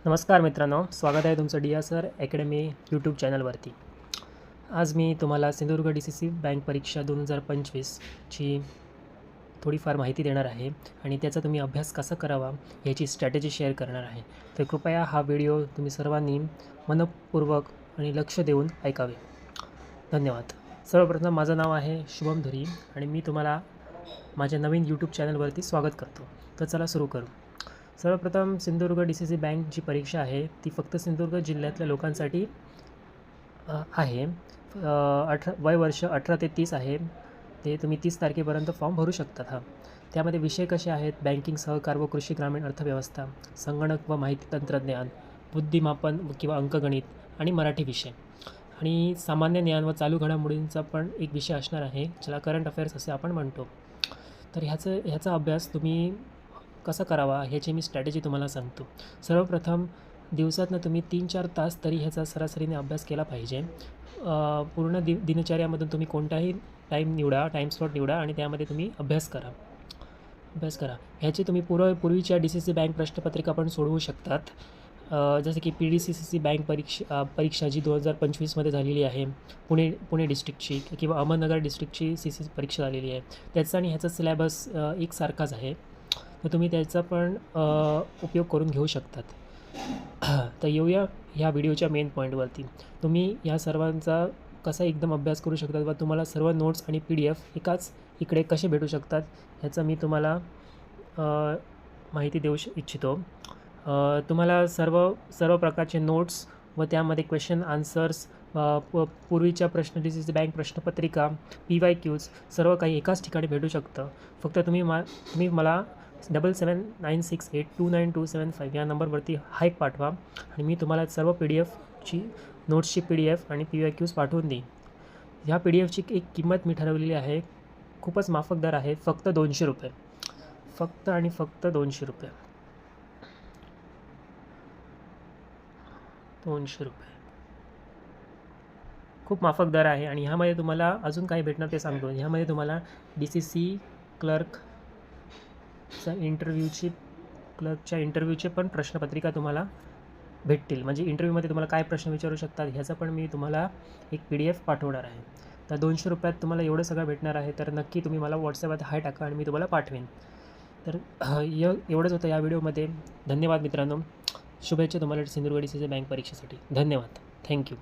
नमस्कार मित्रांनो, स्वागत आहे तुमचं DSR अकॅडमी यूट्यूब चॅनलवरती। आज मी तुम्हाला सिंधुदुर्ग DCC बँक परीक्षा 2025ची थोडीफार माहिती देणार आहे आणि त्याचा तुम्ही अभ्यास कसा करावा याची स्ट्रॅटेजी शेअर करणार आहे। तर कृपया हा व्हिडिओ तुम्ही सर्वांनी मनपूर्वक आणि लक्ष देऊन ऐकावे। धन्यवाद। सर्वप्रथम माझं नाव आहे शुभम धुरी आणि मी तुम्हाला माझ्या नवीन यूट्यूब चॅनलवरती स्वागत करतो। तर चला सुरू करू। सर्वप्रथम सिंधुदुर्ग DCC बँक जी परीक्षा आहे ती फक्त सिंधुदुर्ग जिल्ह्यातल्या लोकांसाठी आहे। वय वर्ष 18 ते 30 आहे। ते तुम्ही 30 तारखेपर्यंत फॉर्म भरू शकतात। त्यामध्ये विषय कसे आहेत? बँकिंग, सहकार व कृषी ग्रामीण अर्थव्यवस्था, संगणक व माहिती तंत्रज्ञान, बुद्धिमापन किंवा अंकगणित आणि मराठी विषय आणि सामान्य ज्ञान व चालू घडामोडींचा पण एक विषय असणार आहे, ज्याला करंट अफेअर्स असे आपण म्हणतो। तर ह्याचा अभ्यास तुम्ही कसा करावा ह्याची मी स्ट्रॅटेजी तुम्हाला सांगतो। सर्वप्रथम दिवसातनं तुम्ही 3-4 तास तरी ह्याचा सरासरीने अभ्यास केला पाहिजे। पूर्ण दिनचर्यामधून तुम्ही कोणताही टाईम स्लॉट निवडा आणि त्यामध्ये तुम्ही अभ्यास करा। ह्याची तुम्ही पूर्वीच्या DCC बँक प्रश्नपत्रिका पण सोडवू शकतात। जसं की PDCC बँक परीक्षा जी 2025मध्ये झालेली आहे, पुणे डिस्ट्रिक्टची किंवा अहमदनगर डिस्ट्रिक्टची CC परीक्षा झालेली आहे, त्याचा आणि ह्याचा सिलेबस एकसारखाच आहे। तर तुम्ही त्याचा पण उपयोग करून घेऊ शकतात। तर येऊया ह्या व्हिडिओच्या मेन पॉईंटवरती। तुम्ही ह्या सर्वांचा कसा एकदम अभ्यास करू शकता व तुम्हाला सर्व नोट्स आणि PDF एकाच इकडे कसे भेटू शकतात ह्याचं मी तुम्हाला माहिती देऊ इच्छितो। तुम्हाला सर्व प्रकारचे नोट्स व त्यामध्ये क्वेश्चन आन्सर्स, पूर्वीच्या DCC बँक प्रश्नपत्रिका, PYQs सर्व काही एकाच ठिकाणी भेटू शकतं। फक्त तुम्ही मला 7796829275 या नंबरवरती हाईक पाठवा आणि मी तुम्हाला सर्व PDFची नोट्सची PDF आणि PYQs पाठवून देईन। ह्या PDFची एक किंमत मी ठरवलेली आहे, खूपच माफक दर आहे, फक्त 200 रुपये, फक्त आणि फक्त 200 रुपये, 200 रुपये खूप माफक दर आहे। आणि ह्यामध्ये तुम्हाला अजून काय भेटणार ते सांगतो। ह्यामध्ये तुम्हाला DCC क्लर्कच्या इंटरव्ह्यूचे पण प्रश्नपत्रिका तुम्हाला भेटतील। म्हणजे इंटरव्ह्यूमध्ये तुम्हाला काय प्रश्न विचारू शकतात ह्याचा पण मी तुम्हाला एक PDF पाठवणार आहे। तर 200 रुपयात तुम्हाला एवढं सगळं भेटणार आहे, तर नक्की तुम्ही मला व्हॉट्सॲपवर हाय टाका आणि मी तुम्हाला पाठवेन। तर एवढंच होतं या व्हिडिओमध्ये। धन्यवाद मित्रांनो, शुभेच्छा तुम्हाला सिंधुदुर्ग DCC बँक परीक्षेसाठी। धन्यवाद, थँक्यू।